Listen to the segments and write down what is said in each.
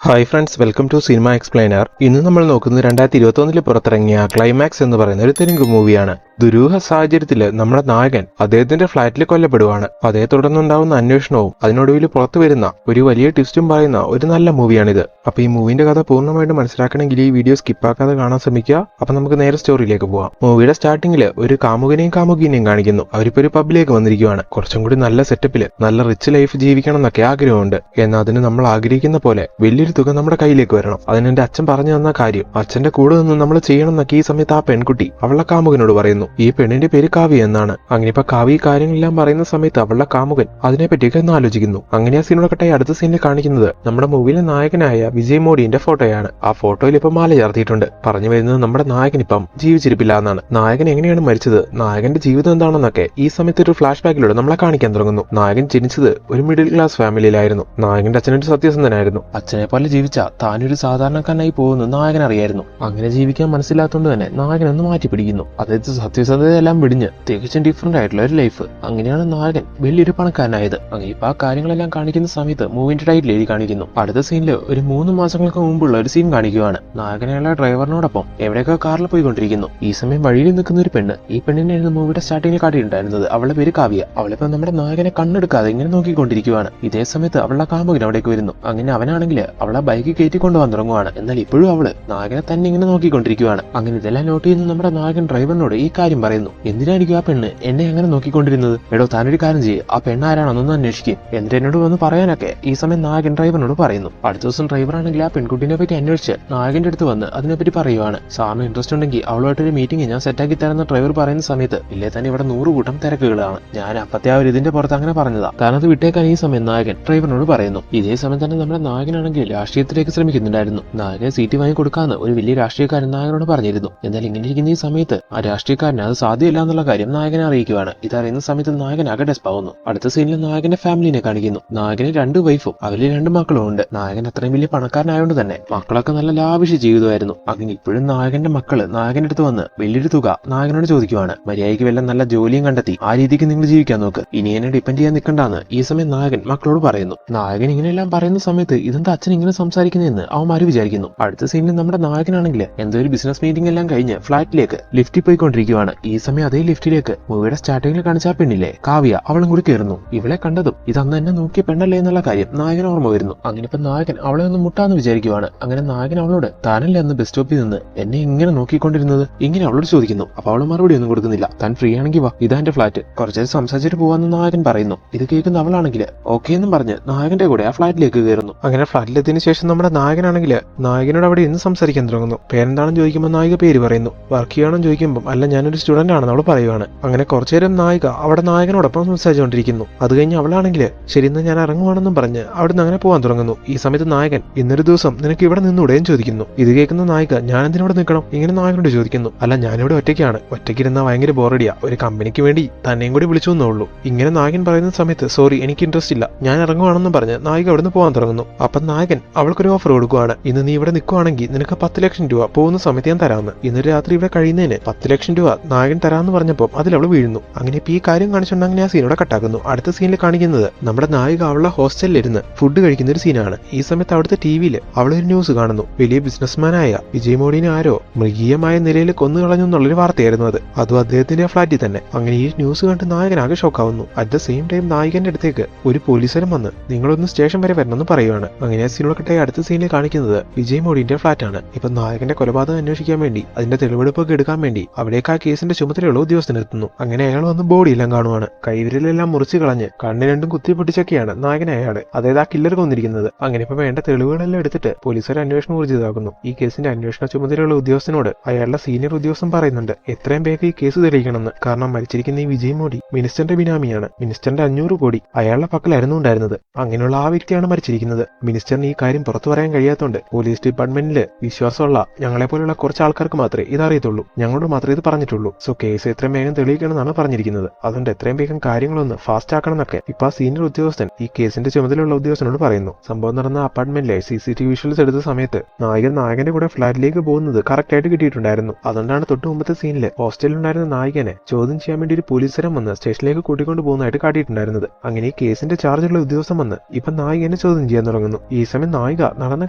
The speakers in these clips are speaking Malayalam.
Hi friends, welcome to cinema explainer. ഇന്ന് നമ്മൾ നോക്കുന്നത് 2021 പുറത്തിറങ്ങിയ ക്ലൈമാക്സ് എന്ന് പറയുന്ന ഒരു തെലുങ്ക് മൂവിയാണ്. ദുരൂഹ സാഹചര്യത്തിൽ നമ്മുടെ നായകൻ അദ്ദേഹത്തിന്റെ ഫ്ളാറ്റിൽ കൊല്ലപ്പെടുവാണ്. അതേ തുടർന്നുണ്ടാവുന്ന അന്വേഷണവും അതിനൊടുവിൽ പുറത്തു വരുന്ന ഒരു വലിയ ട്വിസ്റ്റും പറയുന്ന ഒരു നല്ല മൂവിയാണിത്. അപ്പൊ ഈ മൂവിന്റെ കഥ പൂർണ്ണമായിട്ട് മനസ്സിലാക്കണമെങ്കിൽ ഈ വീഡിയോ സ്കിപ്പാക്കാതെ കാണാൻ ശ്രമിക്കുക. അപ്പൊ നമുക്ക് നേരെ സ്റ്റോറിയിലേക്ക് പോവാം. മൂവിയുടെ സ്റ്റാർട്ടിംഗിൽ ഒരു കാമുകനെയും കാമുകിനെയും കാണിക്കുന്നു. അവരിപ്പോ ഒരു പബ്ബിലേക്ക് വന്നിരിക്കുവാണ്. കുറച്ചും കൂടി നല്ല സെറ്റപ്പിൽ നല്ല റിച്ച് ലൈഫ് ജീവിക്കണം എന്നൊക്കെ ആഗ്രഹമുണ്ട്. എന്നാൽ അതിന് നമ്മൾ ആഗ്രഹിക്കുന്ന പോലെ വലിയൊരു തുക നമ്മുടെ കയ്യിലേക്ക് വരണം. അതിന് എന്റെ അച്ഛൻ പറഞ്ഞു തന്ന കാര്യം അച്ഛന്റെ കൂടെ നിന്ന് നമ്മൾ ചെയ്യണം എന്നൊക്കെ ഈ സമയത്ത് ആ പെൺകുട്ടി അവളുടെ കാമുകനോട് പറയുന്നു. ഈ പെണ്ണിന്റെ പേര് കാവ്യ എന്നാണ്. അങ്ങനെ ഇപ്പൊ കാവ്യ കാര്യങ്ങളെല്ലാം പറയുന്ന സമയത്ത് അവളുടെ കാമുകൻ അതിനെപ്പറ്റിയൊക്കെ ഒന്ന് ആലോചിക്കുന്നു. അങ്ങനെ ആ സീനോടെ കട്ടായി അടുത്ത സീനിൽ കാണിക്കുന്നത് നമ്മുടെ മൂവിയിലെ നായകനായ വിജയ് മോഡിന്റെ ഫോട്ടോയാണ്. ആ ഫോട്ടോയിൽ ഇപ്പൊ മാല ചേർത്തിയിട്ടുണ്ട്. പറഞ്ഞു വരുന്നത് നമ്മുടെ നായകൻ ഇപ്പം ജീവിച്ചിരിപ്പില്ല എന്നാണ്. നായകൻ എങ്ങനെയാണ് മരിച്ചത്, നായകന്റെ ജീവിതം എന്താണെന്നൊക്കെ ഈ സമയത്ത് ഒരു ഫ്ലാഷ് ബാക്കിലൂടെ നമ്മളെ കാണിക്കാൻ തുടങ്ങുന്നു. നായകൻ ജനിച്ചത് ഒരു മിഡിൽ ക്ലാസ് ഫാമിലിയിലായിരുന്നു. നായകന്റെ അച്ഛനൊരു സത്യസന്ധനായിരുന്നു. അച്ഛനെ പോലെ ജീവിച്ച താനൊരു സാധാരണക്കാരനായി പോകുന്നു നായകൻ അറിയായിരുന്നു. അങ്ങനെ ജീവിക്കാൻ മനസ്സിലാത്തതുകൊണ്ട് തന്നെ നായകൻ ഒന്ന് മാറ്റി പിടിക്കുന്നു. അതായത് സത്യസന്ധതയെല്ലാം വിടിഞ്ഞ് തികച്ചും ഡിഫറന്റ് ആയിട്ടുള്ള ഒരു ലൈഫ്. അങ്ങനെയാണ് നായകൻ വലിയൊരു പണക്കാരനായത്. അങ്ങനെ ഇപ്പൊ ആ കാര്യങ്ങളെല്ലാം കാണിക്കുന്ന സമയത്ത് മൂവിന്റെ ടൈറ്റിൽ എഴുതി കാണിക്കുന്നു. അടുത്ത സീനിൽ ഒരു 3 മാസങ്ങൾക്ക് മുമ്പുള്ള ഒരു സീൻ കാണിക്കുകയാണ്. നായകനുള്ള ഡ്രൈവറിനോടൊപ്പം എവിടെയൊക്കെ കാറിൽ പോയിക്കൊണ്ടിരിക്കുന്നു. ഈ സമയം വഴിയിൽ നിൽക്കുന്ന ഒരു പെണ്ണ്. ഈ പെണ്ണിനായിരുന്നു മൂവിയുടെ സ്റ്റാർട്ടിങ്ങിൽ കാട്ടിയിട്ടുണ്ടായിരുന്നത്. അവളുടെ പേര് കാവ്യ. അവളിപ്പോ നമ്മുടെ നായകനെ കണ്ണെടുക്കാതെ ഇങ്ങനെ നോക്കിക്കൊണ്ടിരിക്കുകയാണ്. ഇതേ സമയത്ത് അവളുടെ കാമുകൻ അവിടേക്ക് വരുന്നു. അങ്ങനെ അവനാണെങ്കിൽ അവളെ ബൈക്ക് കയറ്റിക്കൊണ്ടുപോകാൻ തുടങ്ങുവാണ്. എന്നാൽ ഇപ്പോഴും അവള് നായകനെ തന്നെ ഇങ്ങനെ നോക്കിക്കൊണ്ടിരിക്കുകയാണ്. അങ്ങനെ ഇതെല്ലാം നോട്ട് ചെയ്യുന്ന നമ്മുടെ നായകൻ ഡ്രൈവറിനോട് ഈ കാര്യം പറയുന്നു. എന്തിനായിരിക്കും ആ പെണ്ണ് എന്നെ അങ്ങനെ നോക്കിക്കൊണ്ടിരുന്നത്? എടോ, താനൊരു കാര്യം ചെയ്യും, ആ പെണ്ണ് ആരാണെന്നൊന്ന് അന്വേഷിക്കും, എന്നിട്ട് എന്നോട് വന്ന് പറയാനൊക്കെ ഈ സമയം നായകൻ ഡ്രൈവറിനോട് പറയുന്നു. അടുത്ത ദിവസം ഡ്രൈവറാണെങ്കിൽ ആ പെൺകുട്ടിനെ പറ്റി അന്വേഷിച്ച് നായകന്റെ അടുത്ത് വന്ന് അതിനെപ്പറ്റി പറയുവാണ്. സാറിന് ഇൻട്രസ്റ്റ് ഉണ്ടെങ്കിൽ അവളുമായിട്ടൊരു മീറ്റിംഗ് ഞാൻ സെറ്റാക്കി തരുന്ന ഡ്രൈവർ പറയുന്ന സമയത്ത് ഇല്ലേ തന്നെ ഇവിടെ 100 കൂട്ടം തിരക്കുകളാണ്. ഞാൻ അപ്പത്തെ ആ ഒരു ഇതിന്റെ പുറത്ത് അങ്ങനെ പറഞ്ഞതാ, താനത് വിട്ടേക്കാൻ ഈ സമയം നായകൻ ഡ്രൈവറിനോട് പറയുന്നു. ഇതേ സമയം തന്നെ നമ്മുടെ നായകനാണെങ്കിൽ രാഷ്ട്രീയത്തിലേക്ക് ശ്രമിക്കുന്നുണ്ടായിരുന്നു. നായകൻ സീറ്റ് വാങ്ങി കൊടുക്കാന്ന് ഒരു വലിയ രാഷ്ട്രീയക്കാരൻ നായകനോട് പറഞ്ഞിരുന്നു. എന്നാൽ ഇങ്ങനെ ഇരിക്കുന്ന ഈ സമയത്ത് ആ രാഷ്ട്രീയക്കാരന് അത് സാധ്യമല്ല എന്നുള്ള കാര്യം നായകനെ അറിയിക്കുവാണ്. ഇതറിയുന്ന സമയത്ത് നായകൻ ആകെ ഡെസ്പാവുന്നു. അടുത്ത സീനിൽ നായകന്റെ ഫാമിലിനെ കാണിക്കുന്നു. നായകന് 2 വൈഫും അവരിൽ 2 മക്കളും ഉണ്ട്. നായകൻ അത്രയും വലിയ പണക്കാരനായോണ്ട് തന്നെ മക്കളൊക്കെ നല്ല ലാവിഷ് ജീവിതമായിരുന്നു. അങ്ങനെ ഇപ്പോഴും നായകന്റെ മക്കള് നായകന്റെ അടുത്ത് വന്ന് വലിയൊരു തുക നായകനോട് ചോദിക്കുവാണ്. മര്യാദയ്ക്ക് വല്ല നല്ല ജോലിയും കണ്ടെത്തി ആ രീതിക്ക് നിങ്ങൾ ജീവിക്കാൻ നോക്ക്, ഇനി എന്നെ ഡിപ്പെൻഡ് ചെയ്യാൻ നിൽക്കണ്ടെന്ന് ഈ സമയം നായകൻ മക്കളോട് പറയുന്നു. നായകൻ ഇങ്ങനെയെല്ലാം പറയുന്ന സമയത്ത് ഇതെന്താ അച്ഛൻ ഇങ്ങനെ സംസാരിക്കുന്നതെന്ന് അവന്മാര് വിചാരിക്കുന്നു. അടുത്ത സീനിൽ നമ്മുടെ നായകനാണെങ്കിൽ എന്തോ ഒരു ബിസിനസ് മീറ്റിംഗ് എല്ലാം കഴിഞ്ഞ് ഫ്ളാറ്റിലേക്ക് ലിഫ്റ്റിൽ പോയിക്കൊണ്ടിരിക്കുകയാണ്. ഈ സമയം അതേ ലിഫ്റ്റിലേക്ക് മൂവിയുടെ സ്റ്റാർട്ടിങ്ങിൽ കാണിച്ച പെണ്ണില്ലേ കാവ്യ, അവളും കൂടി കയറുന്നു. ഇവളെ കണ്ടതും ഇതന്ന് എന്നെ നോക്കിയ പെണ്ണല്ലേ എന്നുള്ള കാര്യം നായകൻ ഓർമ്മ വരുന്നു. അങ്ങനെ ഇപ്പൊ നായകൻ അവളെ ഒന്ന് മുട്ടാന്ന് വിചാരിക്കുവാണ്. അങ്ങനെ നായകൻ അവളോട് താനല്ലേ അന്ന് ബസ് സ്റ്റോപ്പിൽ നിന്ന് എന്നെ ഇങ്ങനെ നോക്കിക്കൊണ്ടിരുന്നത് ഇങ്ങനെ അവളോട് ചോദിക്കുന്നു. അപ്പൊ അവള് മറുപടി ഒന്നും കൊടുക്കുന്നില്ല. താൻ ഫ്രീ ആണെങ്കിൽ വാ, ഇതാ എന്റെ ഫ്ളാറ്റ്, കുറച്ചേരം സംസാരിച്ചിട്ട് പോവാന്ന് നായകൻ പറയുന്നു. ഇത് കേൾക്കുന്ന അവളാണെങ്കിൽ ഓക്കെ എന്നും പറഞ്ഞ് നായകന്റെ കൂടെ ആ ഫ്ളാറ്റിലേക്ക് കയറുന്നു. അങ്ങനെ ഫ്ളാറ്റിലെത്തിയതിനു ശേഷം നമ്മുടെ നായകനാണെങ്കിൽ നായകനോട് അവിടെ ഇന്ന് സംസാരിക്കാൻ തുടങ്ങുന്നു. പേരെന്താണെന്ന് ചോദിക്കുമ്പോൾ നായിക പേര് പറയുന്നു. വർക്ക് ചെയ്യണമെന്ന് ചോദിക്കുമ്പോൾ അല്ല, ഞാനൊരു സ്റ്റുഡന്റ് ആണെന്ന് അവൾ പറയുവാണ്. അങ്ങനെ കുറച്ചുനേരം നായിക അവിടെ നായകനോടൊപ്പം സംസാരിച്ചുകൊണ്ടിരിക്കുന്നു. അത് കഴിഞ്ഞ് അവളാണെങ്കിൽ ശരി ഇന്ന് ഞാൻ ഇറങ്ങുവാണെന്നും പറഞ്ഞ് അവിടുന്ന് അങ്ങനെ പോകാൻ തുടങ്ങുന്നു. ഈ സമയത്ത് നായകൻ ഇന്നൊരു ദിവസം നിനക്ക് ഇവിടെ നിന്നൂടെയും ചോദിക്കുന്നു. ഇത് കേൾക്കുന്ന നായിക ഞാൻ എന്തിനവിടെ നിൽക്കണം ഇങ്ങനെ നായകനോട് ചോദിക്കുന്നു. അല്ല, ഞാനിവിടെ ഒറ്റയ്ക്കാണ്, ഒറ്റയ്ക്കിരുന്ന ഭയങ്കര ബോറടിയാ, ഒരു കമ്പനിക്ക് വേണ്ടി തന്നെയും കൂടി വിളിച്ചു എന്നുള്ളൂ. ഇങ്ങനെ നായകൻ പറയുന്ന സമയത്ത് സോറി എനിക്ക് ഇൻട്രസ്റ്റ് ഇല്ല, ഞാൻ ഇറങ്ങുവാണെന്നും പറഞ്ഞ് നായിക അവിടുന്ന് പോകാൻ തുടങ്ങുന്നു. അപ്പം നായകൻ അവൾക്കൊരു ഓഫർ കൊടുക്കുവാണ്. ഇന്ന് നീ ഇവിടെ നിൽക്കുവാണെങ്കിൽ നിനക്ക് 10 ലക്ഷം രൂപ പോകുന്ന സമയത്ത് ഞാൻ തരാമെന്ന്. ഇന്നൊരു രാത്രി ഇവിടെ കഴിയുന്നതിന് 10 ലക്ഷം രൂപ നായകൻ തരാമെന്ന് പറഞ്ഞപ്പോൾ അതിൽ അവൾ വീഴുന്നു. അങ്ങനെ ഇപ്പൊ ഈ കാര്യം കാണിച്ചുകൊണ്ട് അങ്ങനെ ആ സീനോടെ കട്ടാക്കുന്നു. അടുത്ത സീനിൽ കാണിക്കുന്നത് നമ്മുടെ നായിക അവളുടെ ഹോസ്റ്റലിലിരുന്ന് ഫുഡ് കഴിക്കുന്ന ഒരു സീനാണ്. ഈ സമയത്ത് അവിടുത്തെ ടിവിയിൽ അവളൊരു ന്യൂസ് കാണുന്നു. വലിയ ബിസിനസ്മാനായ വിജയ് മോഡിനെ ആരോ മൃഗീയമായ നിലയിൽ കൊന്നുകളഞ്ഞു എന്നുള്ളൊരു വാർത്തയായിരുന്നു അത്, അതും അദ്ദേഹത്തിന്റെ ഫ്ളാറ്റിൽ തന്നെ. അങ്ങനെ ഈ ന്യൂസ് കണ്ട് നായകനാകെ ഷോക്കാവുന്നു. അറ്റ് ദ സെയിം ടൈം നായകന്റെ അടുത്തേക്ക് ഒരു പോലീസുകാരൻ വന്ന് നിങ്ങളൊന്ന് സ്റ്റേഷൻ വരെ വരണമെന്ന് പറയുവാണ്. അങ്ങനെ ആ സീനോടെ കട്ടായി അടുത്ത സീനിൽ കാണിക്കുന്നത് വിജയ് മോഡിന്റെ ഫ്ളാറ്റാണ്. ഇപ്പൊ നായകന്റെ കൊലപാതകം അന്വേഷിക്കാൻ വേണ്ടി അതിന്റെ തെളിവെടുപ്പൊക്കെ എടുക്കാൻ വേണ്ടി അവിടേക്ക് ആ കേസിന്റെ ചുമതലയുള്ള ഉദ്യോഗസ്ഥനെത്തുന്നു. അങ്ങനെ അയാൾ വന്ന് ബോഡിയെല്ലാം കാണുവാണ്. കൈവിരലെല്ലാം മുറിച്ച് കളഞ്ഞ് കണ്ണ് രണ്ടും കുത്തി പൊട്ടിച്ചൊക്കെയാണ് നായകനെ അയാള്, അതായത് ആ കില്ലർ കൊന്നിരിക്കുന്നത്. അങ്ങനെ ഇപ്പൊ വേണ്ട തെളിവുകളെല്ലാം എടുത്തിട്ട് പോലീസുകാർ അന്വേഷണം ഊർജിതാക്കുന്നു. ഈ കേസിന്റെ അന്വേഷണ ചുമതലയുള്ള ഉദ്യോഗസ്ഥനോട് അയാളുടെ സീനിയർ ഉദ്യോഗസ്ഥൻ പറയുന്നുണ്ട് എത്രയും വേഗം ഈ കേസ് തെളിയിക്കണമെന്ന്. കാരണം മരിച്ചിരിക്കുന്ന ഈ വിജയ് മോഡി മിനിസ്റ്ററിന്റെ ബിനാമിയാണ്. മിനിസ്റ്ററിന്റെ 500 കോടി അയാളുടെ പക്കലായിരുന്നു ഉണ്ടായിരുന്നത്. അങ്ങനെയുള്ള ആ വ്യക്തിയാണ് മരിച്ചിരിക്കുന്നത്. മിനിസ്റ്ററിന് ഈ കാര്യം പുറത്തു പറയാൻ കഴിയാത്തതുകൊണ്ട് പോലീസ് ഡിപ്പാർട്ട്മെന്റില് വിശ്വാസമുള്ള ഞങ്ങളെ പോലുള്ള കുറച്ച് ആൾക്കാർക്ക് മാത്രമേ ഇതറിയത്തുള്ളൂ, ഞങ്ങളോട് മാത്രമേ ഇത് പറഞ്ഞിട്ടുള്ളൂ. സോ കേസ് എത്രയും വേഗം തെളിയിക്കണം എന്നാണ് പറഞ്ഞിരിക്കുന്നത്. അതുകൊണ്ട് എത്രയും വേഗം കാര്യങ്ങളൊന്ന് ഫാസ്റ്റ് ആക്കണം എന്നൊക്കെ ഇപ്പൊ ആ സീനിയർ ഉദ്യോഗസ്ഥൻ ഈ കേസിന്റെ ചുമതലയുള്ള ഉദ്യോഗസ്ഥനോട് പറയുന്നു. സംഭവം നടന്ന അപ്പാർട്ട്മെന്റിലെ CCTV വിഷ്വൽസ് എടുത്ത സമയത്ത് നായകന്റെ കൂടെ ഫ്ളാറ്റിലേക്ക് പോകുന്നത് കറക്റ്റ് ആയിട്ട് കിട്ടിയിട്ടുണ്ടായിരുന്നു. അതുകൊണ്ടാണ് തൊട്ട് മുമ്പത്തെ സീനിൽ ഹോസ്റ്റലിലുണ്ടായിരുന്ന നായകനെ ചോദ്യം ചെയ്യാൻ വേണ്ടി ഒരു പോലീസുകാരൻ വന്ന് സ്റ്റേഷനിലേക്ക് കൂട്ടിക്കൊണ്ട് പോകുന്നതായിട്ട് കാട്ടിയിട്ടുണ്ടായിരുന്നത്. അങ്ങനെ ഈ കേസിന്റെ ചാർജുള്ള ഉദ്യോഗസ്ഥൻ വന്ന് ഇപ്പൊ നായകനെ ചോദ്യം ചെയ്യാൻ തുടങ്ങുന്നു. ഈ സമയം നായിക നടന്ന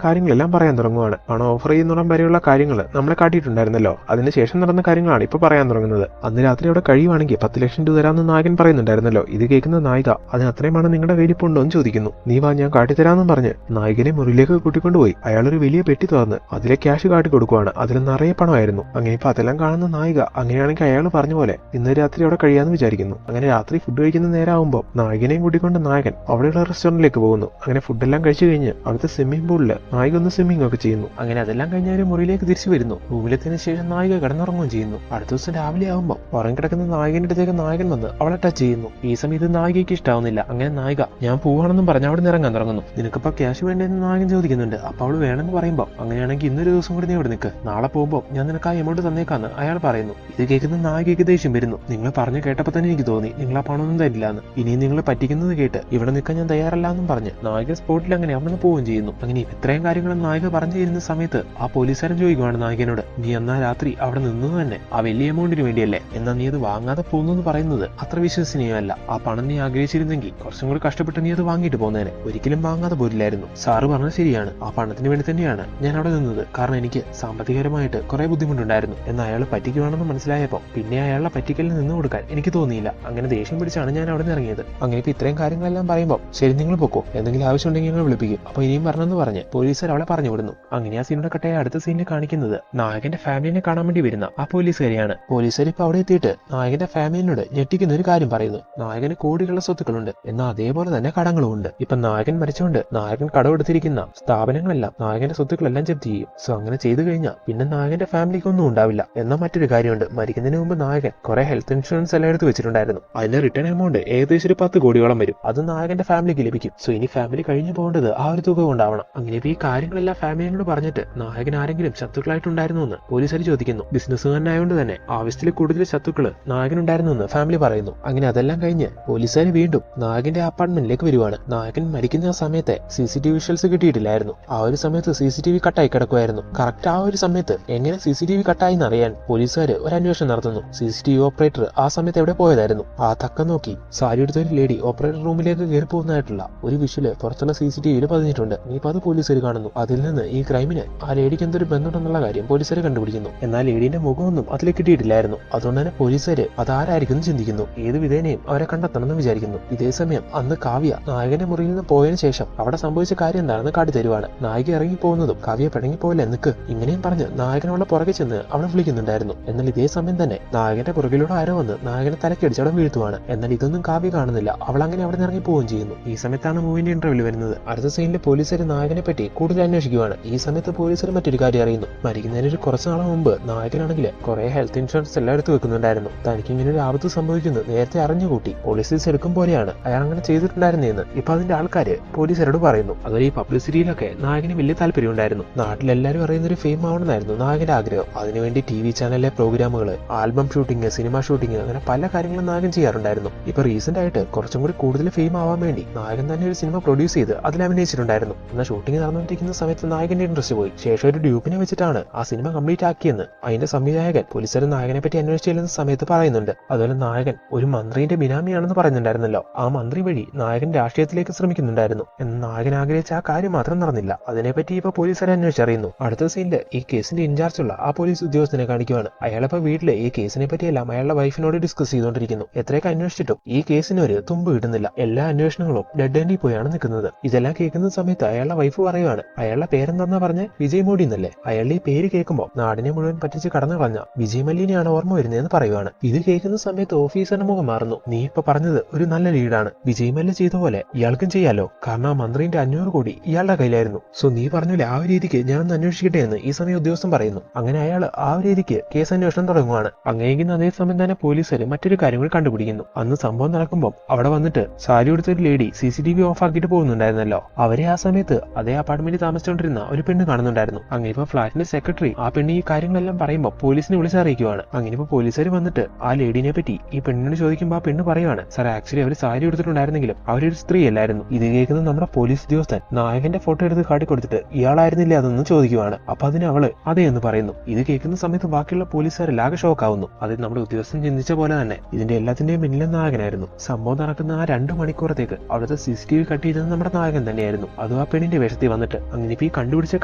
കാര്യങ്ങളെല്ലാം പറയാൻ തുടങ്ങുവാണ്. പണം ഓഫർ ചെയ്യുന്നിടം വരെയുള്ള കാര്യങ്ങൾ നമ്മളെ കാട്ടിയിട്ടുണ്ടായിരുന്നല്ലോ, അതിനുശേഷം നടന്ന കാര്യങ്ങളാണ് ഇപ്പൊ പറയാൻ തുടങ്ങുന്നത്. അന്ന് രാത്രി അവിടെ കഴിയുവാണെങ്കിൽ 10 ലക്ഷം രൂപ തരാമെന്ന് നായകൻ പറയുന്നുണ്ടായിരുന്നല്ലോ. ഇത് കേൾക്കുന്ന നായിക അതിന് അത്രയും പണം നിങ്ങളുടെ കയ്യിലിപ്പുണ്ടോ എന്ന് ചോദിക്കുന്നു. നീ വാ, ഞാൻ കാട്ടിത്തരാമെന്നും പറഞ്ഞ് നായകനെ മുറിയിലേക്ക് കൂട്ടിക്കൊണ്ടുപോയി അയാളൊരു വലിയ പെട്ടി തുറന്ന് അതിലെ ക്യാഷ് കാട്ടി കൊടുക്കുവാണ്. അതിൽ നിറയെ പണമായിരുന്നു. അങ്ങനെ ഇപ്പൊ അതെല്ലാം കാണുന്ന നായിക അങ്ങനെയാണെങ്കിൽ അയാൾ പറഞ്ഞ പോലെ ഇന്ന് രാത്രി അവിടെ കഴിയാന്ന് വിചാരിക്കുന്നു. അങ്ങനെ രാത്രി ഫുഡ് കഴിക്കുന്ന നേരമാകുമ്പോൾ നായകനെയും കൂട്ടിക്കൊണ്ട് നായകൻ അവിടെയുള്ള റെസ്റ്റോറന്റിലേക്ക് പോകുന്നു. അങ്ങനെ ഫുഡെല്ലാം കഴിച്ചു കഴിഞ്ഞ് അവിടുത്തെ സ്വിമ്മിംഗ് പൂളില് നായിക ഒന്ന് സ്വിമ്മിംഗ് ഒക്കെ ചെയ്യുന്നു. അങ്ങനെ അതെല്ലാം കഴിഞ്ഞ ഒരു മുറിയിലേക്ക് തിരിച്ചു വരുന്നു. റൂമിലെത്തിയതിനു ശേഷം നായിക കിടന്നുറങ്ങുകയും ചെയ്യുന്നു. അടുത്ത ദിവസം രാവിലെ ആകുമ്പോൾ ഉറങ്ങിക്കിടക്കുന്ന നായകന്റെ അടുത്തേക്ക് നായകൻ വന്ന് അവളെ ടച്ച് ചെയ്യുന്നു. ഈ സമയത്ത് നായികയ്ക്ക് ഇഷ്ടാവുന്നില്ല. അങ്ങനെ നായിക ഞാൻ പോവാണെന്നും പറഞ്ഞ് അവിടെ നിന്ന് ഇറങ്ങാൻ തുടങ്ങുന്നു. നിനക്കിപ്പോ ക്യാഷ് വേണ്ടെന്ന് നായകൻ ചോദിക്കുന്നുണ്ട്. അപ്പൊ അവള് വേണമെന്ന് പറയുമ്പോൾ അങ്ങനെയാണെങ്കിൽ ഇന്നൊരു ദിവസം കൂടി നീ ഇവിടെ നിൽക്ക്, നാളെ പോകുമ്പോൾ ഞാൻ നിനക്ക് ആ എമൗണ്ട് തന്നേക്കാന്ന് അയാൾ പറയുന്നു. ഇത് കേൾക്കുന്ന നായികയ്ക്ക് ദേഷ്യം വരുന്നു. നിങ്ങൾ പറഞ്ഞു കേട്ടപ്പോൾ തന്നെ എനിക്ക് തോന്നി നിങ്ങൾ ആ പണമൊന്നും തരില്ല എന്ന്. ഇനിയും നിങ്ങൾ പറ്റിക്കുന്നത് കേട്ട് ഇവിടെ നിൽക്കാൻ ഞാൻ തയ്യാറല്ല എന്നും പറഞ്ഞ് നായിക സ്പോട്ടിൽ അങ്ങനെ അവിടെ നിന്ന് പോവുകയും ചെയ്യുന്നു. അങ്ങനെ ഇത്രയും കാര്യങ്ങളും നായിക പറഞ്ഞു തരുന്ന സമയത്ത് ആ പോലീസുകാരൻ ചോദിക്കുവാണ് നായകനോട്, നീ എന്നാ രാത്രി അവിടെ നിന്നത് തന്നെ ആ വലിയ എമൗണ്ടിന് വേണ്ടിയല്ലേ, എന്നാ നീ അത് വാങ്ങാതെ പോകുന്നു പറയുന്നത് അത്ര വിശ്വസനീയമല്ല. ആ പണം നീ ആഗ്രഹിച്ചിരുന്നെങ്കിൽ കുറച്ചും കൂടി കഷ്ടപ്പെട്ട് നീ അത് വാങ്ങിയിട്ട് പോകുന്നതിന് ഒരിക്കലും വാങ്ങാതെ പോരില്ലായിരുന്നു. സാറ് പറഞ്ഞത് ശരിയാണ്, ആ പണത്തിന് വേണ്ടി തന്നെയാണ് ഞാൻ അവിടെ നിന്നത്. കാരണം എനിക്ക് സാമ്പത്തികപരമായിട്ട് കുറെ ബുദ്ധിമുട്ടുണ്ടായിരുന്നു. എന്നാൽ അയാൾ പറ്റിക്കുവാണെന്ന് മനസ്സിലായപ്പോൾ പിന്നെ അയാളുടെ പറ്റിക്കലിൽ നിന്ന് കൊടുക്കാൻ എനിക്ക് തോന്നിയില്ല. അങ്ങനെ ദേഷ്യം പിടിച്ചാണ് ഞാൻ അവിടെ നിന്ന് ഇറങ്ങിയത്. അങ്ങനെ ഇപ്പൊ ഇത്രയും കാര്യങ്ങളെല്ലാം പറയുമ്പോൾ ശരി നിങ്ങൾ പൊക്കോ, എന്തെങ്കിലും ആവശ്യമുണ്ടെങ്കിൽ ഞങ്ങൾ വിളിപ്പിക്കും, അപ്പൊ ഇനിയും പറഞ്ഞെന്ന് പറഞ്ഞ് പോലീസുകാർ അവളെ പറഞ്ഞു വിടുന്നു. അങ്ങനെ ആ സീനിയുടെ കട്ടയെ അടുത്ത സീനിൽ കാണിക്കുന്നത് നായകന്റെ ഫാമിലിനെ കാണാൻ വേണ്ടി വരുന്ന ആ പോലീസുകാരിയാണ്. പോലീസുകാർ ഇപ്പൊ അവിടെ എത്തിയിട്ട് നായകന്റെ ഫാമിലിനോട് ഞെട്ടിക്കുന്ന ഒരു കാര്യം പറയുന്നു. നായകന് കോടികളുടെ സ്വത്തുക്കളുണ്ട്, എന്നാൽ അതേപോലെ തന്നെ കടങ്ങളും ഉണ്ട്. ഇപ്പൊ നായകൻ മരിച്ചുകൊണ്ട് നായകൻ കടമെടുത്തിരിക്കുന്ന സ്ഥാപനങ്ങളെല്ലാം നായകന്റെ സ്വത്തുക്കളെല്ലാം ജപ്തി ചെയ്യും. സോ അങ്ങനെ ചെയ്തു കഴിഞ്ഞാൽ പിന്നെ നായകന്റെ ഫാമിലിക്ക് ഒന്നും ഉണ്ടാവില്ല. എന്നാൽ മറ്റൊരു കാര്യമുണ്ട്, മരിക്കുന്നതിന് മുമ്പ് നായകൻ കുറെ ഹെൽത്ത് ഇൻഷുറൻസ് എല്ലാം എടുത്ത് വെച്ചിട്ടുണ്ടായിരുന്നു. അതിന്റെ റിട്ടേൺ എമൗണ്ട് ഏകദേശം ഒരു 10 കോടിയോളം വരും. അത് നായകന്റെ ഫാമിലിക്ക് ലഭിക്കും. സോ ഇനി ഫാമിലി കഴിഞ്ഞു പോകേണ്ടത് ആ ഒരു തുക കൊണ്ടാവണം. അങ്ങനെ ഈ കാര്യങ്ങളെല്ലാം ഫാമിലിയോട് പറഞ്ഞിട്ട് നായകൻ ആരെങ്കിലും ശത്രുക്കളായിട്ടുണ്ടായിരുന്നു എന്ന് പോലീസുകാർ ചോദിക്കുന്നു. ബിസിനസ്സുകാരനായതുകൊണ്ട് തന്നെ ആവശ്യത്തിൽ കൂടുതൽ ശത്രുക്കള് നായകനുണ്ടായിരുന്നു എന്ന് ഫാമിലി പറയുന്നു. അങ്ങനെ അതെല്ലാം കഴിഞ്ഞ് പോലീസുകാർ വീണ്ടും നായകന്റെ അപ്പാർട്ട്മെന്റിലേക്ക് വരുവാണ്. നായകൻ മരിക്കുന്ന ആ സമയത്തെ CCTV വിഷ്വൽസ് കിട്ടിയിട്ടില്ലായിരുന്നു. ആ ഒരു സമയത്ത് CCTV കട്ടായി കിടക്കുമായിരുന്നു. കറക്റ്റ് ആ ഒരു സമയത്ത് എങ്ങനെ CCTV കട്ടായി എന്നറിയാൻ പോലീസുകാർ ഒരു അന്വേഷണം നടത്തുന്നു. CCTV ഓപ്പറേറ്റർ ആ സമയത്ത് എവിടെ പോയതായിരുന്നു. ആ തക്കം നോക്കി സാരി എടുത്ത ഒരു ലേഡി ഓപ്പറേറ്റർ റൂമിലേക്ക് കയറി പോകുന്നതായിട്ടുള്ള ഒരു വിഷ്വല് പുറത്തുള്ള CCTVയിൽ പതിഞ്ഞിട്ടുണ്ട്. ഇനിയിപ്പോ അത് പോലീസുകാർ കാണുന്നു. അതിൽ നിന്ന് ഈ ക്രൈമിന് ആ ലേഡിക്ക് എന്തൊരു ബന്ധമുണ്ടെന്നുള്ള കാര്യം പോലീസുകാർ കണ്ടുപിടിക്കുന്നു. എന്നാൽ ലേഡിന്റെ മുഖമൊന്നും അതിൽ കിട്ടിയിട്ടില്ലായിരുന്നു. അതുകൊണ്ട് തന്നെ പോലീസുകാർ അതാരായിരിക്കും ചിന്തിക്കുന്നു. ഏത് വിധേനയും അവരെ കണ്ടെത്തണമെന്ന് വിചാരിക്കുന്നു. ഇതേ സമയം അന്ന് കാവ്യ നായകന്റെ മുറിയിൽ നിന്ന് പോയതിനു ശേഷം അവിടെ സംഭവിച്ച കാര്യം എന്താണെന്ന് കാട്ടിത്തരുവാണ്. നായിക ഇറങ്ങി പോകുന്നതും കാവ്യ പിണങ്ങി പോയില്ല നിക്ക് ഇങ്ങനെയും പറഞ്ഞ് നായകനോട് പുറകെ ചെന്ന് അവളെ വിളിക്കുന്നുണ്ടായിരുന്നു. എന്നാൽ ഇതേ സമയം തന്നെ നായകന്റെ പുറകിലൂടെ ആരോ വന്ന് നായകനെ തലക്കടിച്ച് അവിടെ വീഴ്ത്തുവാണ്. എന്നാൽ ഇതൊന്നും കാവ്യ കാണുന്നില്ല. അവൾ അങ്ങനെ അവിടെ ഇറങ്ങി പോവുകയും ചെയ്യുന്നു. ഈ സമയത്താണ് മൂവിന്റെ ഇന്റർവ്യൂ വരുന്നത്. അടുത്ത സീനിലെ പോലീസുകാർ നായകനെ പറ്റി കൂടുതൽ അന്വേഷിക്കുകയാണ്. ഈ സമയത്ത് പോലീസുകാർ മറ്റൊരു കാര്യം അറിയുന്നു. മരിക്കുന്നതിന് ഒരു കുറച്ച് നാൾ മുമ്പ് നായകനാണെങ്കിൽ കുറെ ഹെൽത്ത് ഇൻഷുറൻസ് എല്ലാം എടുത്ത് വെക്കുന്നുണ്ടായിരുന്നു. തനിക്ക് ഇങ്ങനെ ഒരു ആപത്ത് സംഭവിക്കുന്നത് നേരത്തെ അറിഞ്ഞുകൂട്ടി പോലീസ് എടുക്കും പോലെയാണ് അയാൾ അങ്ങനെ ചെയ്തിട്ടുണ്ടായിരുന്നെന്ന് ഇപ്പൊ അതിന്റെ ആൾക്കാര് പോലീസുകാരോട് പറയുന്നു. അതുപോലെ ഈ പബ്ലിസിറ്റിയിലൊക്കെ നായകന് വലിയ താല്പര്യം ഉണ്ടായിരുന്നു. നാട്ടിലെല്ലാരും അറിയുന്ന ഒരു ഫെയിം ആവണമെന്നായിരുന്നു നായകന്റെ ആഗ്രഹം. അതിനുവേണ്ടി TV ചാനലിലെ പ്രോഗ്രാമുകൾ, ആൽബം ഷൂട്ടിംഗ്, സിനിമ ഷൂട്ടിംഗ്, അങ്ങനെ പല കാര്യങ്ങളും നായകൻ ചെയ്യാറുണ്ടായിരുന്നു. ഇപ്പൊ റീസെന്റ് ആയിട്ട് കുറച്ചും കൂടി കൂടുതൽ ഫെയിം ആവാൻ വേണ്ടി നായകൻ തന്നെ ഒരു സിനിമ പ്രൊഡ്യൂസ് ചെയ്ത് അതിൽ അഭിനയിച്ചിട്ടുണ്ടായിരുന്നു. എന്നാൽ ഷൂട്ടിംഗ് നടന്നുകൊണ്ടിരിക്കുന്ന സമയത്ത് നായകന്റെ ഇൻട്രസ്റ്റ് പോയി. ശേഷം ഒരു ഡ്യൂപ്പിനെ വെച്ചിട്ടാണ് ആ സിനിമ കംപ്ലീറ്റ് ആക്കിയെന്ന് അതിന്റെ സംവിധായകൻ പോലീസുകാർ നായകനെ പറ്റി അന്വേഷിച്ചു ചെല്ലുന്ന സമയത്ത് പറയുന്നുണ്ട്. അതുപോലെ നായകൻ ഒരു മന്ത്രിന്റെ ബിനാമിയാണെന്ന് പറയുന്നുണ്ടായിരുന്നല്ലോ. ആ മന്ത്രി വഴി നായകൻ രാഷ്ട്രീയത്തിലേക്ക് ശ്രമിക്കുന്നുണ്ടായിരുന്നു. എന്നാൽ നായകൻ ആഗ്രഹിച്ച ആ കാര്യം മാത്രം നടന്നില്ല. അതിനെപ്പറ്റി ഇപ്പൊ പോലീസുകാരെ അന്വേഷിച്ചറിയുന്നു. അടുത്ത സീനില് ഈ കേസിന്റെ ഇൻചാർജുള്ള ആ പോലീസ് ഉദ്യോഗസ്ഥനെ കാണിക്കുവാണ്. അയാളിപ്പോ വീട്ടില് ഈ കേസിനെ പറ്റിയെല്ലാം അയാളുടെ വൈഫിനോട് ഡിസ്കസ് ചെയ്തുകൊണ്ടിരിക്കുന്നു. എത്രയൊക്കെ അന്വേഷിച്ചിട്ടും ഈ കേസിന് ഒരു തുമ്പ് കിട്ടുന്നില്ല. എല്ലാ അന്വേഷണങ്ങളും ഡെഡ് എൻഡിൽ പോയാണ് നിൽക്കുന്നത്. ഇതെല്ലാം കേൾക്കുന്ന സമയത്ത് അയാളുടെ വൈഫ് പറയുവാണ്, അയാളുടെ പേരെന്താ പറഞ്ഞ വിജയ് മോഡി എന്നല്ലേ. അയാളുടെ ഈ പേര് കേൾക്കുമ്പോൾ നാടിനെ മുഴുവൻ പറ്റിച്ച് കടന്നു കളഞ്ഞ വിജയ് മല്യനെയാണ് ഓർമ്മ വരുന്നതെന്ന് പറയുവാണ്. ഇത് കേൾക്കുന്ന സമയത്ത് ഓഫീസറിന്റെ മുഖം മാറുന്നു. നീ ഇപ്പൊ പറഞ്ഞത് ഒരു നല്ല ലീഡാണ്. വിജയ് മല്യ ചെയ്ത പോലെ ഇയാൾക്കും ചെയ്യാലോ. കാരണം ആ മന്ത്രിന്റെ 500 കോടി ഇയാളുടെ കയ്യിലായിരുന്നു. സോ നീ പറഞ്ഞില്ലേ ആ ഒരു രീതിക്ക് ഞാനൊന്ന് അന്വേഷിക്കട്ടെ എന്ന് ഈ സമയം ഉദ്യോഗസ്ഥൻ പറയുന്നു. അങ്ങനെ അയാൾ ആ ഒരു രീതിക്ക് കേസ് അന്വേഷണം തുടങ്ങുവാണ്. അങ്ങനെയെങ്കിൽ അതേ സമയം തന്നെ പോലീസുകാർ മറ്റൊരു കാര്യം കൂടി കണ്ടുപിടിക്കുന്നു. അന്ന് സംഭവം നടക്കുമ്പോൾ അവിടെ വന്നിട്ട് സാരി എടുത്ത ഒരു ലേഡി CCTV ഓഫ് ആക്കിയിട്ട് പോകുന്നുണ്ടായിരുന്നല്ലോ. അവരെ ആ സമയത്ത് അതേ അപ്പാർട്ട്മെന്റിൽ താമസിച്ചുകൊണ്ടിരുന്ന ഒരു പെണ്ണ് കാണുന്നുണ്ടായിരുന്നു. അങ്ങനെ ഇപ്പൊ ഫ്ലാറ്റിന്റെ സെക്രട്ടറി ആ പെണ്ണ് ഈ കാര്യങ്ങളെല്ലാം പറയുമ്പോൾ പോലീസിനെ വിളിച്ചറിയിക്കുവാണ്. അങ്ങനെ ഇപ്പൊ പോലീസുകാർ വന്നിട്ട് ആ ലേഡിനെ പറ്റി ഈ പെണ്ണിനോട് ചോദിക്കുമ്പോൾ ആ പെണ്ണ് പറയുവാണ്, സാർ ആക്ച്വലി അവർ സാരി എടുത്തിട്ടുണ്ടായിരുന്നെങ്കിലും അവരൊരു സ്ത്രീ അല്ലായിരുന്നു. ഇത് കേൾക്കുന്നത് നമ്മുടെ പോലീസ് ഉദ്യോഗസ്ഥൻ നായകന്റെ ഫോട്ടോ എടുത്ത് കാട്ടിക്കൊടുത്തിട്ട് ഇയാളായിരുന്നില്ലേ അതൊന്നും ചോദിക്കുവാണ്. അപ്പൊ അതിന് അവള് അതേ എന്ന് പറയുന്നു. ഇത് കേൾക്കുന്ന സമയത്ത് ബാക്കിയുള്ള പോലീസുകാരെല്ലാം ഷോക്ക് ആവുന്നു. അത് നമ്മുടെ ഉദ്യോഗസ്ഥൻ ചിന്തിച്ച പോലെ തന്നെ ഇതിന്റെ എല്ലാത്തിന്റെയും പിന്നിലെ നായകനായിരുന്നു. സംഭവം നടക്കുന്ന ആ 2 മണിക്കൂറത്തേക്ക് അവിടുത്തെ CCTV കട്ട് ചെയ്തത് നമ്മുടെ നായകൻ തന്നെയായിരുന്നു. അതും ആ പെണ്ണിന്റെ വേഷത്തിൽ വന്നിട്ട് അങ്ങനെ ഈ കണ്ടുപിടിച്ച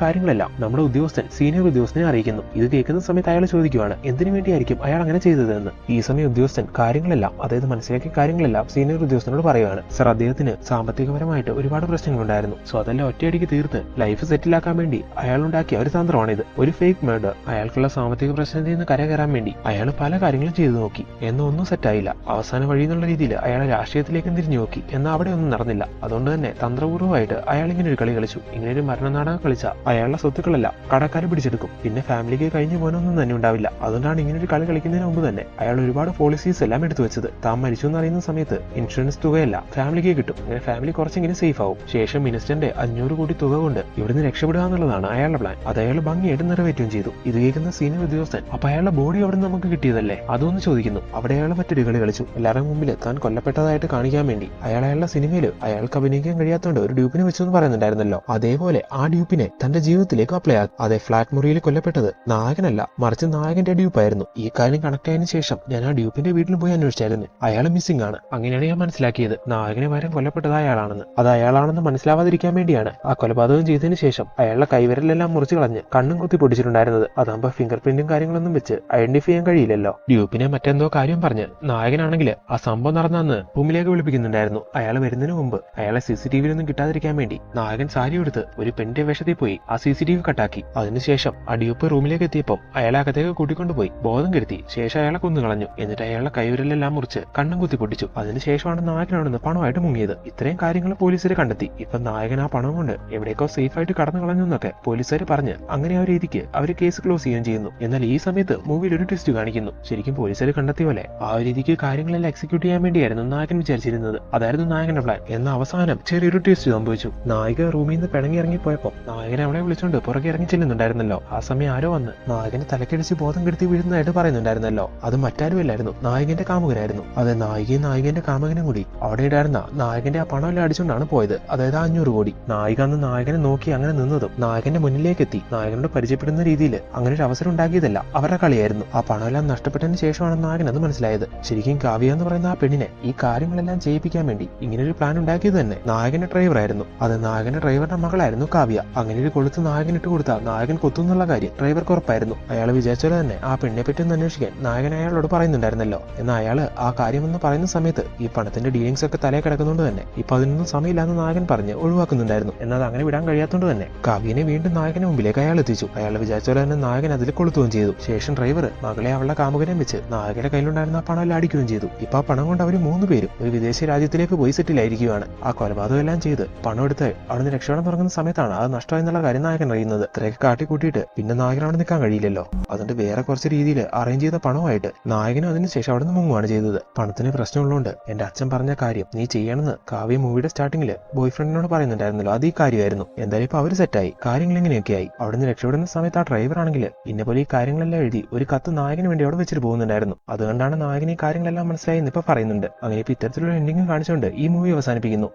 കാര്യങ്ങളെല്ലാം നമ്മുടെ ഉദ്യോഗസ്ഥൻ സീനിയർ ഉദ്യോഗസ്ഥനെ അറിയിക്കുന്നു. ഇത് കേൾക്കുന്ന സമയത്ത് അയാൾ ചോദിക്കുവാണ് എന്തിനു വേണ്ടിയായിരിക്കും അയാൾ അങ്ങനെ ചെയ്തതെന്ന്. ഈ സമയം ഉദ്യോഗസ്ഥൻ കാര്യങ്ങളെല്ലാം, അതായത് മനസ്സിലാക്കിയ കാര്യങ്ങളെല്ലാം സീനിയർ ഉദ്യോഗസ്ഥനോട് പറയുകയാണ്. സർ, അദ്ദേഹത്തിന് സാമ്പത്തികപരമായിട്ട് ഒരുപാട് പ്രശ്നങ്ങളുണ്ടായിരുന്നു. സോ അതെല്ലാം ഒറ്റയടിക്ക് തീർത്ത് ലൈഫ് സെറ്റിലാക്കാൻ വേണ്ടി അയാൾ ഉണ്ടാക്കിയ ഒരു തന്ത്രമാണിത്, ഒരു ഫേക്ക് മർഡർ. അയാൾക്കുള്ള സാമ്പത്തിക പ്രശ്നത്തിൽ നിന്ന് കരകയറാൻ വേണ്ടി അയാൾ പല കാര്യങ്ങളും ചെയ്തു നോക്കി. എന്നൊന്നും സെറ്റായില്ല. അവസാന വഴി എന്നുള്ള രീതിയിൽ അയാളെ രാഷ്ട്രീയത്തിലേക്ക് തിരിഞ്ഞു നോക്കി. എന്നാൽ അവിടെ ഒന്നും നടന്നില്ല. അതുകൊണ്ട് തന്നെ തന്ത്രപൂർവ്വമായിട്ട് അയാൾ ഇങ്ങനെ ഒരു കളി കളിച്ചു. ഇങ്ങനെ ഒരു മരണനാടകം കളിച്ച അയാളുടെ സ്വത്തുക്കളെല്ലാം കടക്കാർ പിടിച്ചെടുക്കും. പിന്നെ ഫാമിലിക്ക് കഴിഞ്ഞു പോകാനൊന്നും തന്നെ ഉണ്ടാവില്ല. അതുകൊണ്ടാണ് ഇങ്ങനെ ഒരു കളി കളിക്കുന്നതിന് മുമ്പ് തന്നെ അയാൾ ഒരുപാട് പോളിസീസ് എല്ലാം എടുത്തു വെച്ചത്. താൻ മരിച്ചു എന്ന് അറിയുന്ന സമയത്ത് ഇൻഷുറൻസ് തുകയല്ല ഫാമിലിക്ക് കിട്ടും. അങ്ങനെ ഫാമിലി കുറച്ചെങ്കിലും സേഫ് ആവും. ശേഷം മിനിസ്റ്ററിന്റെ 500 കോടി തുക കൊണ്ട് ഇവിടുന്ന് രക്ഷപ്പെടുക എന്നുള്ളതാണ് അയാളുടെ പ്ലാൻ. അത് അയാൾ ഭംഗിയായിട്ട് നിറവേറ്റുകയും ചെയ്തു. ഇത് കേൾക്കുന്ന സീനിയർ ഉദ്യോഗസ്ഥൻ അപ്പൊ അയാളുടെ ബോഡി അവിടെ നമുക്ക് കിട്ടിയതല്ലേ അതൊന്ന് ചോദിക്കുന്നു. അവിടെ അയാൾ മറ്റൊരു കളി കളിച്ചു. എല്ലാവരുടെ മുമ്പിൽ താൻ കൊല്ലപ്പെട്ടതായിട്ട് കാണിക്കാൻ വേണ്ടി അയാളുടെ സിനിമയിൽ അയാൾക്ക് അഭിനയിക്കാൻ കഴിയാത്തതുകൊണ്ട് ഒരു ഡ്യൂപ്പിനെ വെച്ചെന്ന് പറയുന്നുണ്ടായിരുന്നല്ലോ. അതേപോലെ ആ ഡ്യൂപ്പിനെ തന്റെ ജീവിതത്തിലേക്ക് അപ്ലൈ ആക്കി. അതെ, ഫ്ലാറ്റ് മുറിയിൽ കൊല്ലപ്പെട്ടത് നായകനല്ല, മറിച്ച് നായകന്റെ ഡ്യൂപ്പായിരുന്നു. ഈ കാര്യം കണക്ട് ആയതിനു ശേഷം ഞാൻ ആ ഡ്യൂപ്പിന്റെ വീട്ടിൽ പോയി അന്വേഷിച്ചായിരുന്നു. അയാൾ മിസ്സിംഗ് ആണ്. അങ്ങനെയാണ് ഞാൻ മനസ്സിലാക്കിയത് നായകനെ പകരം കൊല്ലപ്പെട്ടത് അയാളാണെന്ന്. അത് അയാളാണെന്ന് മനസ്സിലാവാതിരിക്കാൻ വേണ്ടിയാണ് ആ കൊലപാതകം ചെയ്തതിനു ശേഷം അയാളുടെ കൈവിരലെല്ലാം മുറിച്ച് കളഞ്ഞ് കണ്ണും കുത്തി പൊടിച്ചിട്ടുണ്ടായിരുന്നത്. അതാകുമ്പോ ഫിംഗർ പ്രിന്റും കാര്യങ്ങളൊന്നും വെച്ച് ഐഡന്റിഫൈ ചെയ്യാൻ കഴിയില്ലല്ലോ. ഡ്യൂപ്പിനെ മറ്റെന്തോ കാര്യം പറഞ്ഞ് നായകനാണെങ്കിൽ ആ സംഭവം നടന്നെന്ന് റൂമിലേക്ക് വിളിപ്പിക്കുന്നുണ്ടായിരുന്നു. അയാൾ വരുന്നതിന് മുമ്പ് അയാളെ CCTV-യിലൊന്നും കിട്ടാതിരിക്കാൻ വേണ്ടി നായകൻ സാരി എടുത്ത് ഒരു പെണ്ണിന്റെ വേഷത്തിൽ പോയി ആ CCTV കട്ടാക്കി. അതിനുശേഷം ആ ഡ്യൂപ്പ് റൂമിലേക്ക് എത്തിയപ്പോൾ അയാളെ അകത്തേക്ക് കൂട്ടിക്കൊണ്ടുപോയി ബോധം കെടുത്തി. ശേഷം അയാളെ കൊന്നുകളഞ്ഞു. എന്നിട്ട് അയാളുടെ കൈവിരലെല്ലാം മുറിച്ച് കണ്ണും കുത്തി പൊട്ടിച്ചു. അതിനുശേഷമാണ് നായകനാണെന്ന് പണമായിട്ട് മുങ്ങിയത്. ഇത്രയും കാര്യങ്ങൾ പോലീസുകാർ കണ്ടെത്തി. ഇപ്പൊ നായകൻ ആ പണം കൊണ്ട് എവിടേക്കോ സേഫ് ആയിട്ട് കടന്നു കളഞ്ഞു എന്നൊക്കെ പോലീസുകാർ പറഞ്ഞ് അങ്ങനെ ആ രീതിക്ക് അവർ കേസ് ക്ലോസ് ചെയ്യുകയും ചെയ്യുന്നു. എന്നാൽ ഈ സമയത്ത് മൂവിയിൽ ഒരു ട്വിസ്റ്റ് കാണിക്കുന്നു. ശരിക്കും പോലീസുകാർ കണ്ടെത്തിയ പോലെ ആ രീതിക്ക് കാര്യങ്ങളെല്ലാം എക്സിക്യൂട്ട് ചെയ്യാൻ വേണ്ടിയായിരുന്നു നായകൻ വിചാരിച്ചിരുന്നത്. അതായിരുന്നു നായകന്റെ പ്ലാൻ. എന്നാൽ അവസാനം ചെറിയൊരു ട്വിസ്റ്റ് സംഭവിച്ചു. നായിക റൂമിൽ നിന്ന് പിണങ്ങി ഇറങ്ങിപ്പോയപ്പോ നായകനെ അവിടെ വിളിച്ചോണ്ട് പുറകെ ഇറങ്ങി ചെല്ലുന്നുണ്ടായിരുന്നല്ലോ. ആ സമയം ആരോ വന്ന് നായകനെ തലക്കടിച്ച് ബോധം കെടുത്തി വീഴുന്നതായിട്ട് പറയുന്നുണ്ടായിരുന്നല്ലോ. അത് മറ്റാരുമല്ലായിരുന്നു, നായകന്റെ കാമുകനായിരുന്നു. അതെ, നായികയും നായകന്റെ കാമുകനും കൂടി അവിടെ ഇടായിരുന്ന നായകന്റെ ആ പണമെല്ലാം അടിച്ചുകൊണ്ടാണ് പോയത്. അതായത് 500 കോടി. നായിക അന്ന് നായകനെ നോക്കി അങ്ങനെ നിന്നതും നായകന്റെ മുന്നിലേക്ക് എത്തി നായകനോട് പരിചയപ്പെടുന്ന രീതിയിൽ അങ്ങനെ ഒരു അവസരം ഉണ്ടാക്കിയതല്ല, അവരുടെ കളിയായിരുന്നു. ആ പണമെല്ലാം നഷ്ടപ്പെട്ടതിന് ശേഷമാണ് നായകൻ അത് മനസ്സിലായത്. ശരിക്കും കാവ്യ എന്ന് പറയുന്ന ആ പെണ്ണിനെ ഈ കാര്യങ്ങളെല്ലാം ചെയ്യിപ്പിക്കാൻ വേണ്ടി ഇങ്ങനെ ഒരു പ്ലാൻ ഉണ്ടാക്കിയത് തന്നെ നായകന്റെ ഡ്രൈവറായിരുന്നു. അത് നായകന്റെ ഡ്രൈവറുടെ മകളായിരുന്നു കാവ്യ. അങ്ങനെ ഒരു കൊളുത്ത് നായകൻ ഇട്ട് കൊടുത്ത നായകൻ കൊത്തുന്നുള്ള കാര്യം ഡ്രൈവർക്ക് ഉറപ്പായിരുന്നു. അയാൾ വിചാരിച്ചത് തന്നെ ആ പെണ്ണിനെ പറ്റി ഒന്ന് അന്വേഷിക്കാൻ നായകൻ അയാളോട് പറയുന്നുണ്ടായിരുന്നല്ലോ. എന്നാൽ അയാൾ ആ കാര്യമെന്ന് പറയുന്ന സമയത്ത് ഈ പണത്തിന്റെ ഡീലിങ്സ് ഒക്കെ തലയിൽ കിടക്കുന്നതുകൊണ്ട് തന്നെ ഇപ്പൊ അതിനൊന്നും സമയമില്ലാന്ന് നായകൻ പറഞ്ഞ് ഒഴിവാക്കുന്നുണ്ടായിരുന്നു. എന്നാൽ അങ്ങനെ വിടാൻ കഴിയാത്തതുകൊണ്ട് തന്നെ കാവ്യനെ വീണ്ടും നായകന് മുമ്പിലേക്ക് അയാൾ എത്തിച്ചു. അയാൾ വിചാരിച്ച പോലെ തന്നെ നായകൻ അതിൽ കൊളുത്തുകയും ചെയ്തു. ശേഷം ഡ്രൈവർ മകളെ അവളുടെ കാമുകനെ വെച്ച് നായകന്റെ കയ്യിലുണ്ടായിരുന്ന ആ പണം എല്ലാം അടിക്കുകയും ചെയ്തു. ഇപ്പൊ ആ പണം കൊണ്ട് അവർ 3 പേരും ഒരു വിദേശ രാജ്യത്തിലേക്ക് പോയി സെറ്റിലായിരിക്കുകയാണ്. ആ കൊലപാതകം എല്ലാം ചെയ്ത് പണം എടുത്ത് അവിടുന്ന് രക്ഷപ്പെടാൻ തുടങ്ങുന്ന സമയത്താണ് അത് നഷ്ടമായെന്നുള്ള കാര്യം നായകൻ അറിയുന്നത്. ഇത്രയൊക്കെ കാട്ടിക്കൂട്ടിയിട്ട് പിന്നെ നായകൻ അവിടെ നിൽക്കാൻ കഴിയില്ലല്ലോ. അതുകൊണ്ട് വേറെ കുറച്ച് രീതിയിൽ അറേഞ്ച് ചെയ്ത പണമായിട്ട് നായകനും അതിനുശേഷം അവിടെ നിന്ന് മുങ്ങുകയാണ് ചെയ്തത്. പണത്തിന് പ്രശ്നമുള്ളതുകൊണ്ട് എന്റെ അച്ഛൻ പറഞ്ഞ കാര്യം നീ ചെയ്യണമെന്ന് കാവ്യ മൂവിയുടെ സ്റ്റാർട്ടിങ്ങിൽ ബോയ് ഫ്രണ്ടിനോട് പറയുന്നുണ്ടായിരുന്നല്ലോ. അത് ഈ കാര്യമായിരുന്നു. എന്തായാലും ഇപ്പൊ അവര് സെറ്റായി. കാര്യങ്ങൾ ഇങ്ങനെയൊക്കെയായി. അവിടുന്ന് രക്ഷപ്പെടുന്ന സമയത്ത് ആ ഡ്രൈവർ ആണെങ്കിൽ ഇന്നെ പോലെ ഈ കാര്യങ്ങളെല്ലാം എഴുതി ഒരു കത്ത് നായകന് വേണ്ടി അവിടെ വെച്ചിട്ട് പോകുന്നുണ്ടായിരുന്നു. അതുകൊണ്ടാണ് നായകന് ഈ കാര്യങ്ങളെല്ലാം മനസ്സിലായി എന്ന് ഇപ്പൊ പറയുന്നുണ്ട്. അങ്ങനെ ഇപ്പൊ ഇത്തരത്തിലുള്ള എൻഡിങ് കാണിച്ചുകൊണ്ട് ഈ മൂവി അവസാനിപ്പിക്കുന്നു.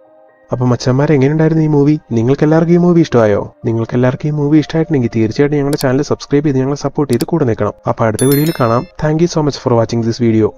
അപ്പം മച്ചന്മാർ എങ്ങനെയുണ്ടായിരുന്നു ഈ മൂവി? നിങ്ങൾക്ക് എല്ലാവർക്കും ഈ മൂവി ഇഷ്ടമായോ? നിങ്ങൾക്ക് എല്ലാവർക്കും ഈ മൂവി ഇഷ്ടമായിട്ടുണ്ടെങ്കിൽ തീർച്ചയായിട്ടും ഞങ്ങളുടെ ചാനൽ സബ്സ്ക്രൈബ് ചെയ്ത് ഞങ്ങളെ സപ്പോർട്ട് ചെയ്ത് കൂടെ നിൽക്കണം. അപ്പോൾ അടുത്ത വീഡിയോയിൽ കാണാം. Thank you so much for watching this video.